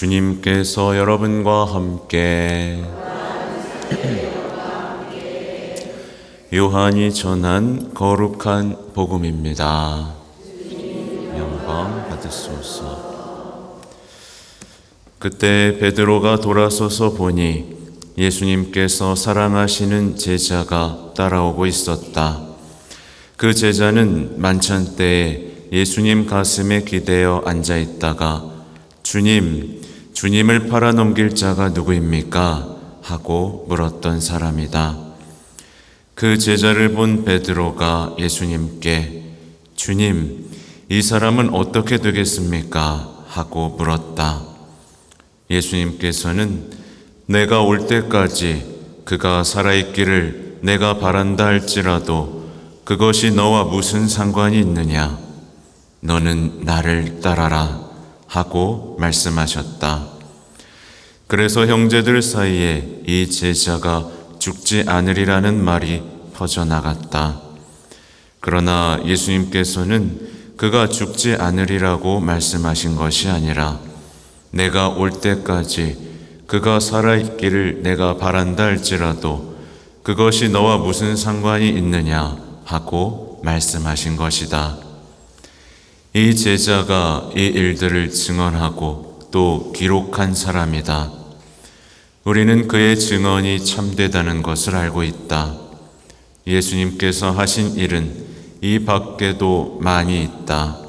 주님께서 여러분과 함께 요한이 전한 거룩한 복음입니다. 영광 받으소서. 그때 베드로가 돌아서서 보니 예수님께서 사랑하시는 제자가 따라오고 있었다. 그 제자는 만찬 때에 예수님 가슴에 기대어 앉아 있다가 주님을 팔아넘길 자가 누구입니까? 하고 물었던 사람이다. 그 제자를 본 베드로가 예수님께 주님, 이 사람은 어떻게 되겠습니까? 하고 물었다. 예수님께서는 내가 올 때까지 그가 살아있기를 내가 바란다 할지라도 그것이 너와 무슨 상관이 있느냐? 너는 나를 따라라 하고 말씀하셨다. 그래서 형제들 사이에 이 제자가 죽지 않으리라는 말이 퍼져나갔다. 그러나 예수님께서는 그가 죽지 않으리라고 말씀하신 것이 아니라 내가 올 때까지 그가 살아있기를 내가 바란다 할지라도 그것이 너와 무슨 상관이 있느냐 하고 말씀하신 것이다. 이 제자가 이 일들을 증언하고 또 기록한 사람이다. 우리는 그의 증언이 참되다는 것을 알고 있다. 예수님께서 하신 일은 이 밖에도 많이 있다.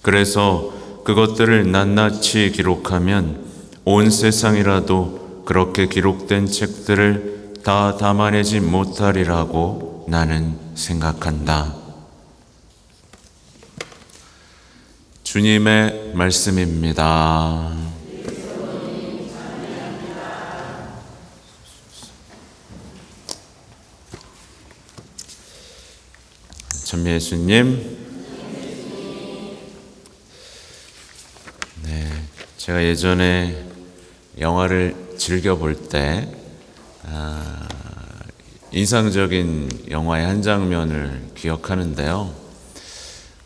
그래서 그것들을 낱낱이 기록하면 온 세상이라도 그렇게 기록된 책들을 다 담아내지 못하리라고 나는 생각한다. 주님의 말씀입니다. 참 예수님, 제가 예전에 영화를 즐겨볼 때 인상적인 영화의 한 장면을 기억하는데요.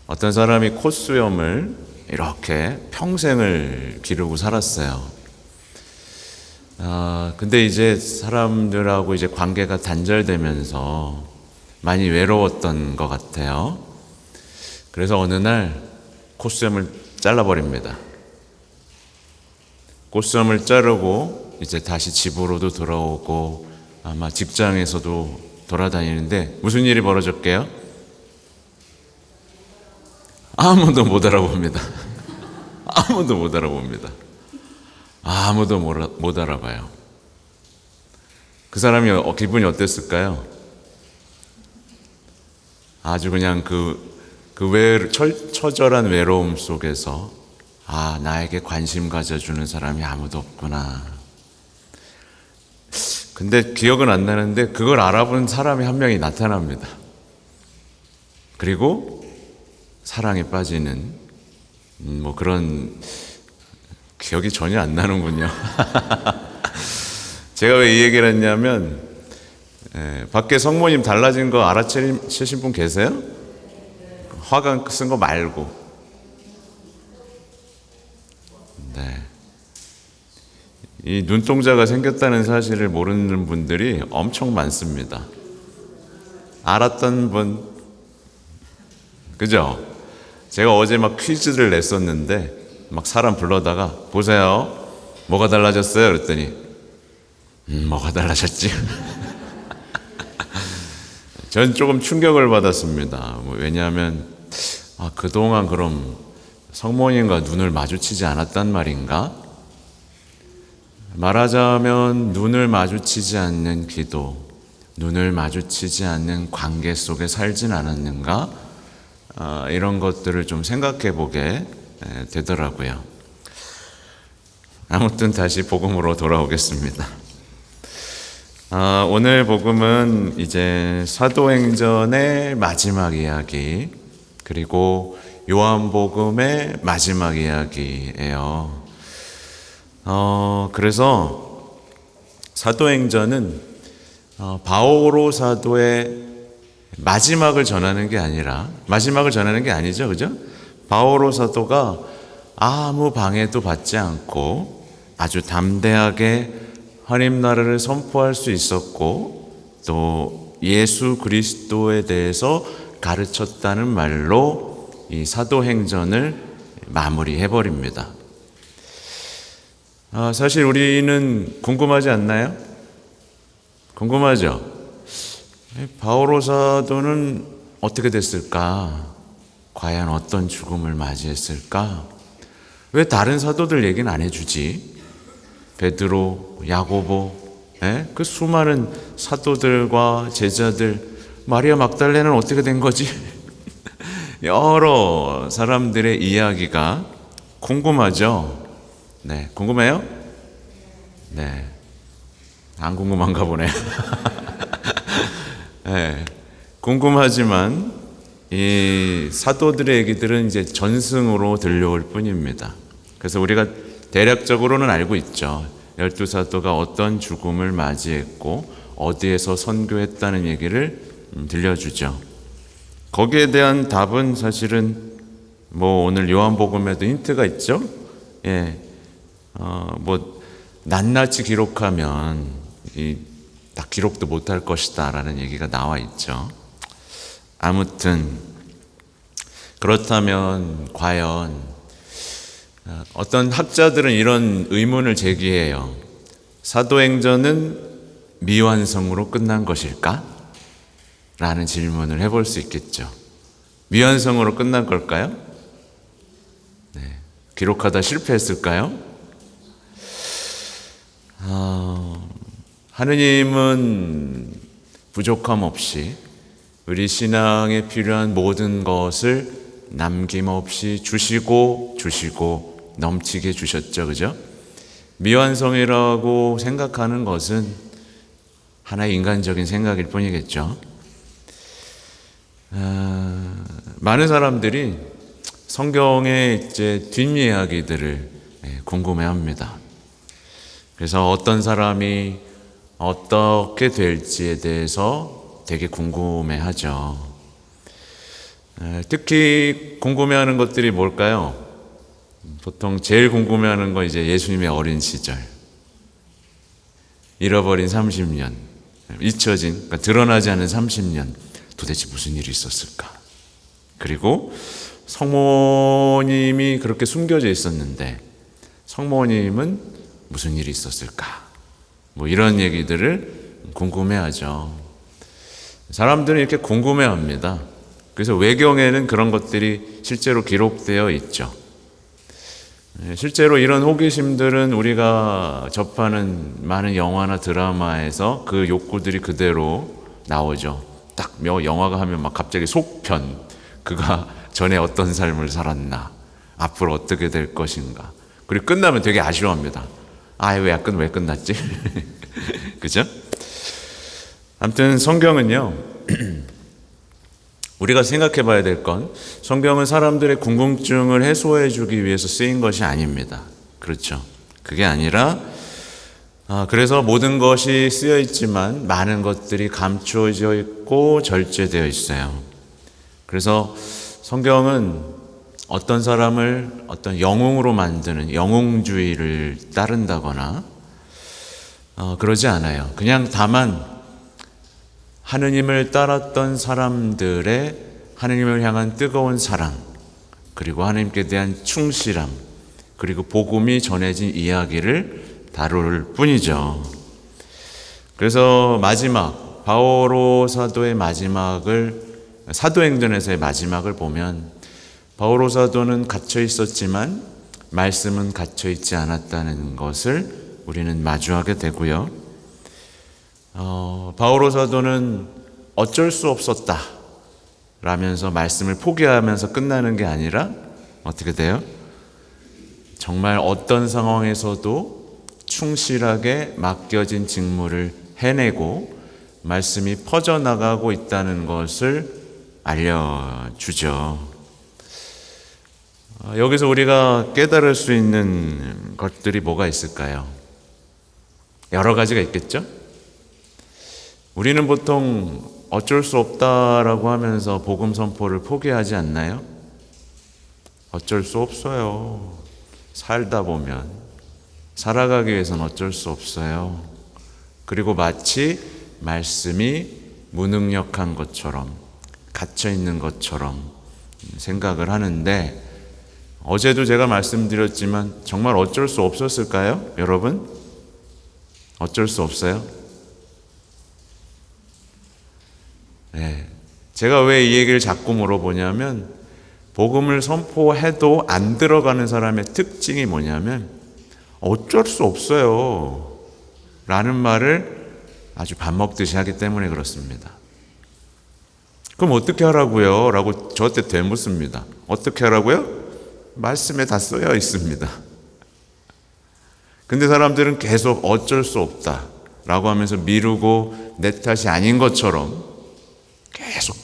어떤 사람이 콧수염을 이렇게 평생을 기르고 살았어요. 근데 이제 사람들하고 이제 관계가 단절되면서 많이 외로웠던 것 같아요. 그래서 어느 날 콧수염을 잘라버립니다. 콧수염을 자르고 이제 다시 집으로도 돌아오고 아마 직장에서도 돌아다니는데 무슨 일이 벌어졌게요? 아무도 못 알아봅니다. 아무도 못 알아봅니다. 아무도 못 알아봐요. 그 사람이 기분이 어땠을까요? 아주 그냥 처절한 외로움 속에서 나에게 관심 가져주는 사람이 아무도 없구나. 근데 기억은 안 나는데 그걸 알아본 사람이 한 명이 나타납니다. 그리고 사랑에 빠지는 그런 기억이 전혀 안 나는군요. 제가 왜 이 얘기를 했냐면 밖에 성모님 달라진 거 알아채신 분 계세요? 화관 쓴 거 말고. 이 눈동자가 생겼다는 사실을 모르는 분들이 엄청 많습니다. 알았던 분, 그죠? 제가 어제 막 퀴즈를 냈었는데 막 사람 불러다가 보세요, 뭐가 달라졌어요? 그랬더니 뭐가 달라졌지? 전 조금 충격을 받았습니다. 왜냐하면 그동안 그럼 성모님과 눈을 마주치지 않았단 말인가? 말하자면 눈을 마주치지 않는 기도, 눈을 마주치지 않는 관계 속에 살진 않았는가? 이런 것들을 좀 생각해 보게 되더라고요. 아무튼 다시 복음으로 돌아오겠습니다. 오늘 복음은 이제 사도행전의 마지막 이야기, 그리고 요한복음의 마지막 이야기예요. 그래서 사도행전은 바오로 사도의 마지막을 전하는 게 아니라, 마지막을 전하는 게 아니죠, 그죠? 바오로 사도가 아무 방해도 받지 않고 아주 담대하게 하나님 나라를 선포할 수 있었고, 또 예수 그리스도에 대해서 가르쳤다는 말로 이 사도행전을 마무리해버립니다. 사실 우리는 궁금하지 않나요? 궁금하죠? 바오로 사도는 어떻게 됐을까? 과연 어떤 죽음을 맞이했을까? 왜 다른 사도들 얘기는 안 해주지? 베드로, 야고보, 그 수많은 사도들과 제자들, 마리아 막달레는 어떻게 된 거지? 여러 사람들의 이야기가 궁금하죠? 네, 궁금해요? 네, 안 궁금한가 보네요. 네, 궁금하지만 이 사도들의 얘기들은 이제 전승으로 들려올 뿐입니다. 그래서 우리가 대략적으로는 알고 있죠. 12사도가 어떤 죽음을 맞이했고 어디에서 선교했다는 얘기를 들려주죠. 거기에 대한 답은 사실은 오늘 요한복음에도 힌트가 있죠. 낱낱이 기록하면 다 기록도 못할 것이다 라는 얘기가 나와 있죠. 아무튼 그렇다면 과연 어떤 학자들은 이런 의문을 제기해요. 사도행전은 미완성으로 끝난 것일까? 라는 질문을 해볼 수 있겠죠. 미완성으로 끝난 걸까요? 네. 기록하다 실패했을까요? 하느님은 부족함 없이 우리 신앙에 필요한 모든 것을 남김없이 주시고 넘치게 주셨죠. 그죠? 미완성이라고 생각하는 것은 하나의 인간적인 생각일 뿐이겠죠. 많은 사람들이 성경의 이제 뒷이야기들을 궁금해합니다. 그래서 어떤 사람이 어떻게 될지에 대해서 되게 궁금해하죠. 특히 궁금해하는 것들이 뭘까요? 보통 제일 궁금해하는 건 이제 예수님의 어린 시절, 잃어버린 30년, 잊혀진, 그러니까 드러나지 않은 30년, 도대체 무슨 일이 있었을까? 그리고 성모님이 그렇게 숨겨져 있었는데 성모님은 무슨 일이 있었을까? 이런 얘기들을 궁금해하죠. 사람들은 이렇게 궁금해합니다. 그래서 외경에는 그런 것들이 실제로 기록되어 있죠. 실제로 이런 호기심들은 우리가 접하는 많은 영화나 드라마에서 그 욕구들이 그대로 나오죠. 딱 영화가 하면 막 갑자기 속편, 그가 전에 어떤 삶을 살았나, 앞으로 어떻게 될 것인가. 그리고 끝나면 되게 아쉬워합니다. 왜 끝났지? 그죠? 아무튼 성경은요, 우리가 생각해 봐야 될 건 성경은 사람들의 궁금증을 해소해 주기 위해서 쓰인 것이 아닙니다. 그렇죠? 그게 아니라 그래서 모든 것이 쓰여 있지만 많은 것들이 감추어져 있고 절제되어 있어요. 그래서 성경은 어떤 사람을 어떤 영웅으로 만드는 영웅주의를 따른다거나 그러지 않아요. 그냥 다만 하느님을 따랐던 사람들의 하느님을 향한 뜨거운 사랑, 그리고 하느님께 대한 충실함, 그리고 복음이 전해진 이야기를 다룰 뿐이죠. 그래서 마지막, 바오로 사도의 마지막을, 사도행전에서의 마지막을 보면 바오로 사도는 갇혀 있었지만 말씀은 갇혀 있지 않았다는 것을 우리는 마주하게 되고요. 바오로 사도는 어쩔 수 없었다 라면서 말씀을 포기하면서 끝나는 게 아니라 어떻게 돼요? 정말 어떤 상황에서도 충실하게 맡겨진 직무를 해내고 말씀이 퍼져나가고 있다는 것을 알려주죠. 여기서 우리가 깨달을 수 있는 것들이 뭐가 있을까요? 여러 가지가 있겠죠? 우리는 보통 어쩔 수 없다라고 하면서 복음 선포를 포기하지 않나요? 어쩔 수 없어요. 살다 보면 살아가기 위해서는 어쩔 수 없어요. 그리고 마치 말씀이 무능력한 것처럼, 갇혀 있는 것처럼 생각을 하는데, 어제도 제가 말씀드렸지만 정말 어쩔 수 없었을까요? 여러분? 어쩔 수 없어요? 네. 제가 왜 이 얘기를 자꾸 물어보냐면, 복음을 선포해도 안 들어가는 사람의 특징이 뭐냐면 어쩔 수 없어요 라는 말을 아주 밥 먹듯이 하기 때문에 그렇습니다. 그럼 어떻게 하라고요? 라고 저한테 되묻습니다. 어떻게 하라고요? 말씀에 다 쓰여 있습니다. 근데 사람들은 계속 어쩔 수 없다 라고 하면서 미루고 내 탓이 아닌 것처럼 계속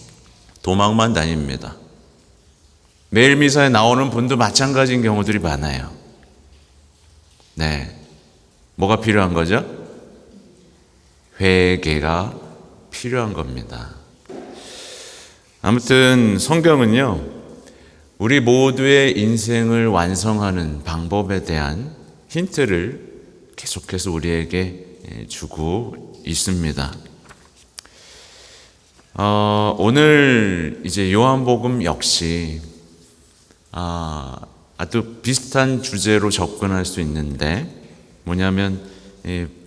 도망만 다닙니다. 매일 미사에 나오는 분도 마찬가지인 경우들이 많아요. 네. 뭐가 필요한 거죠? 회개가 필요한 겁니다. 아무튼 성경은요, 우리 모두의 인생을 완성하는 방법에 대한 힌트를 계속해서 우리에게 주고 있습니다. 오늘 이제 요한복음 역시 아주 비슷한 주제로 접근할 수 있는데, 뭐냐면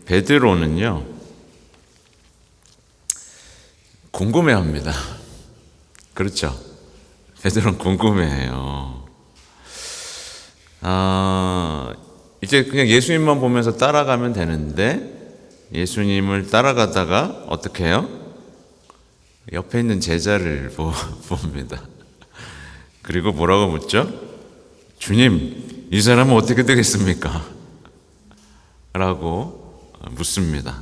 베드로는요 궁금해합니다. 그렇죠? 베드로는 궁금해해요. 이제 그냥 예수님만 보면서 따라가면 되는데, 예수님을 따라가다가 어떻게 해요? 옆에 있는 제자를 봅니다. 그리고 뭐라고 묻죠? 주님, 이 사람은 어떻게 되겠습니까? 라고 묻습니다.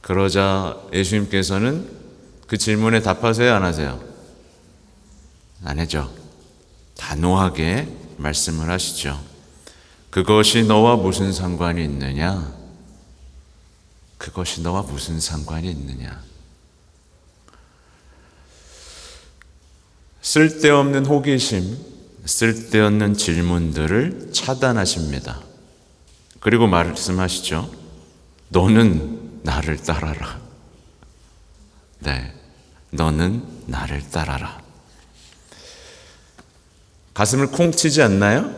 그러자 예수님께서는 그 질문에 답하세요, 안 하세요? 안 하죠. 단호하게 말씀을 하시죠. 그것이 너와 무슨 상관이 있느냐? 그것이 너와 무슨 상관이 있느냐? 쓸데없는 호기심, 쓸데없는 질문들을 차단하십니다. 그리고 말씀하시죠. 너는 나를 따라라. 네, 너는 나를 따라라. 가슴을 콩 치지 않나요?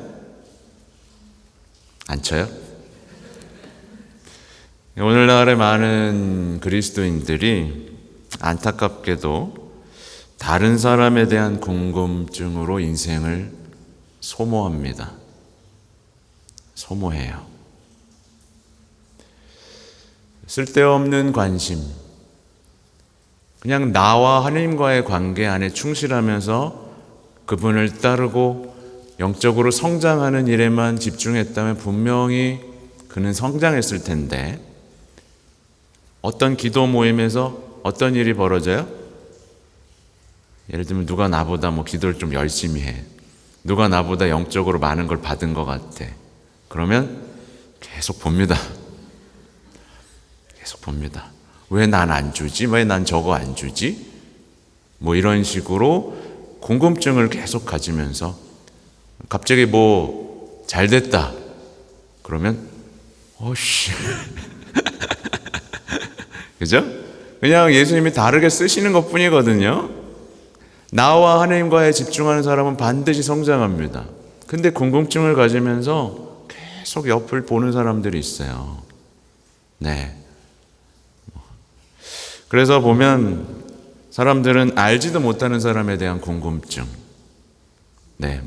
안 쳐요? 오늘날의 많은 그리스도인들이 안타깝게도 다른 사람에 대한 궁금증으로 인생을 소모합니다. 소모해요. 쓸데없는 관심, 그냥 나와 하나님과의 관계 안에 충실하면서 그분을 따르고 영적으로 성장하는 일에만 집중했다면 분명히 그는 성장했을 텐데, 어떤 기도 모임에서 어떤 일이 벌어져요? 예를 들면 누가 나보다 기도를 좀 열심히 해. 누가 나보다 영적으로 많은 걸 받은 것 같아. 그러면 계속 봅니다. 계속 봅니다. 왜 난 안 주지? 왜 난 저거 안 주지? 이런 식으로 궁금증을 계속 가지면서 갑자기 잘 됐다. 그러면 어씨. 그죠? 그냥 예수님이 다르게 쓰시는 것 뿐이거든요. 나와 하나님과에 집중하는 사람은 반드시 성장합니다. 근데 궁금증을 가지면서 계속 옆을 보는 사람들이 있어요. 네. 그래서 보면 사람들은 알지도 못하는 사람에 대한 궁금증. 네,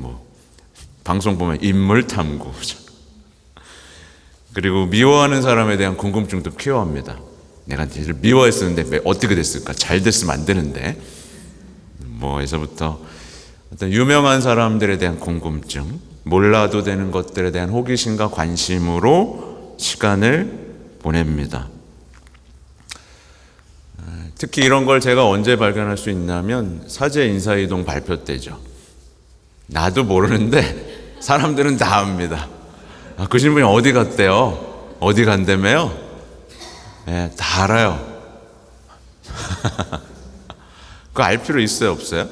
방송 보면 인물 탐구. 그리고 미워하는 사람에 대한 궁금증도 키워합니다. 내가 얘를 미워했었는데 왜 어떻게 됐을까? 잘 됐으면 안 되는데. 에서부터 어떤 유명한 사람들에 대한 궁금증, 몰라도 되는 것들에 대한 호기심과 관심으로 시간을 보냅니다. 특히 이런 걸 제가 언제 발견할 수 있냐면 사제 인사이동 발표 때죠. 나도 모르는데 사람들은 다 압니다. 그 신분이 어디 갔대요? 어디 간다며요? 네, 다 알아요. 그거 알 필요 있어요, 없어요?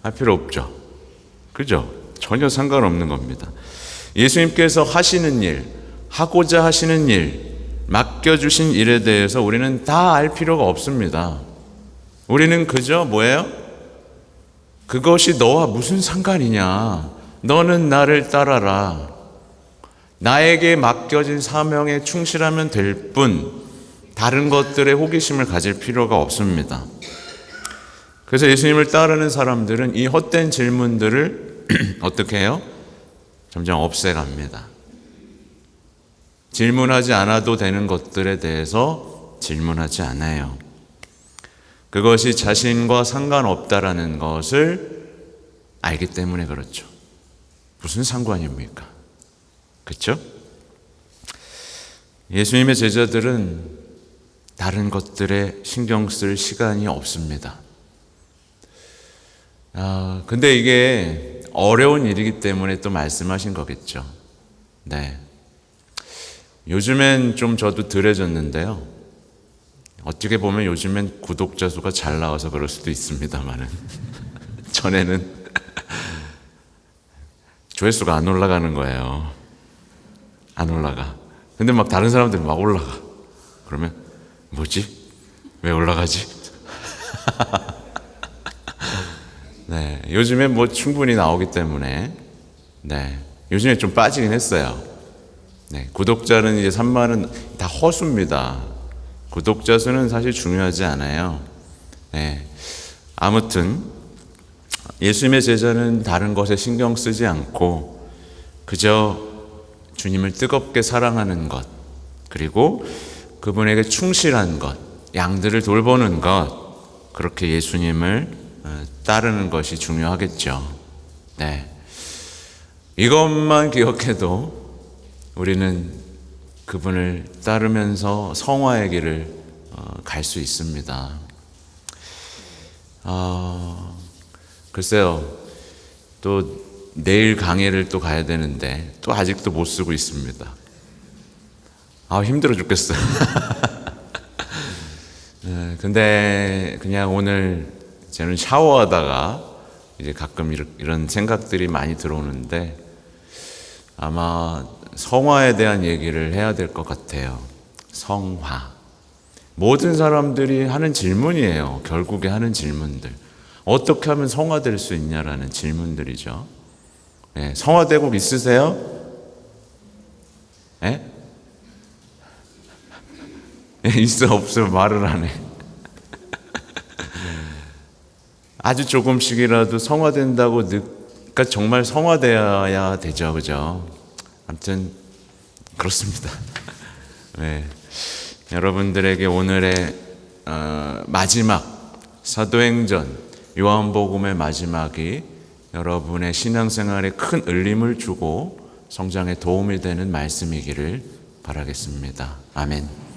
알 필요 없죠. 그죠? 전혀 상관없는 겁니다. 예수님께서 하시는 일, 하고자 하시는 일, 맡겨주신 일에 대해서 우리는 다 알 필요가 없습니다. 우리는 그저 뭐예요? 그것이 너와 무슨 상관이냐? 너는 나를 따라라. 나에게 맡겨진 사명에 충실하면 될 뿐 다른 것들에 호기심을 가질 필요가 없습니다. 그래서 예수님을 따르는 사람들은 이 헛된 질문들을 어떻게 해요? 점점 없애갑니다. 질문하지 않아도 되는 것들에 대해서 질문하지 않아요. 그것이 자신과 상관없다라는 것을 알기 때문에 그렇죠. 무슨 상관입니까? 그렇죠? 예수님의 제자들은 다른 것들에 신경 쓸 시간이 없습니다. 근데 이게 어려운 일이기 때문에 또 말씀하신 거겠죠. 네. 요즘엔 좀 저도 덜해졌는데요. 어떻게 보면 요즘엔 구독자 수가 잘 나와서 그럴 수도 있습니다만은 전에는 조회수가 안 올라가는 거예요. 안 올라가. 근데 막 다른 사람들은 막 올라가. 그러면 뭐지? 왜 올라가지? 네, 요즘에 뭐 충분히 나오기 때문에 네, 요즘에 좀 빠지긴 했어요. 네, 구독자는 이제 3만은 다 허수입니다. 구독자 수는 사실 중요하지 않아요. 네, 아무튼 예수님의 제자는 다른 것에 신경 쓰지 않고 그저 주님을 뜨겁게 사랑하는 것, 그리고 그분에게 충실한 것, 양들을 돌보는 것, 그렇게 예수님을 따르는 것이 중요하겠죠. 네, 이것만 기억해도 우리는 그분을 따르면서 성화의 길을 갈 수 있습니다. 글쎄요, 또 내일 강의를 또 가야 되는데 또 아직도 못 쓰고 있습니다. 힘들어 죽겠어요. 근데 그냥 오늘 저는 샤워하다가 이제 가끔 이런 생각들이 많이 들어오는데 아마 성화에 대한 얘기를 해야 될 것 같아요. 성화. 모든 사람들이 하는 질문이에요. 결국에 하는 질문들. 어떻게 하면 성화될 수 있냐라는 질문들이죠. 네, 성화되고 있으세요? 네? 있어 없어 말을 안 해. 아주 조금씩이라도 성화된다고 그러니까 정말 성화되어야 되죠, 그죠? 아무튼 그렇습니다. 네, 여러분들에게 오늘의 마지막 사도행전 요한복음의 마지막이 여러분의 신앙생활에 큰 울림을 주고 성장에 도움이 되는 말씀이기를 바라겠습니다. 아멘.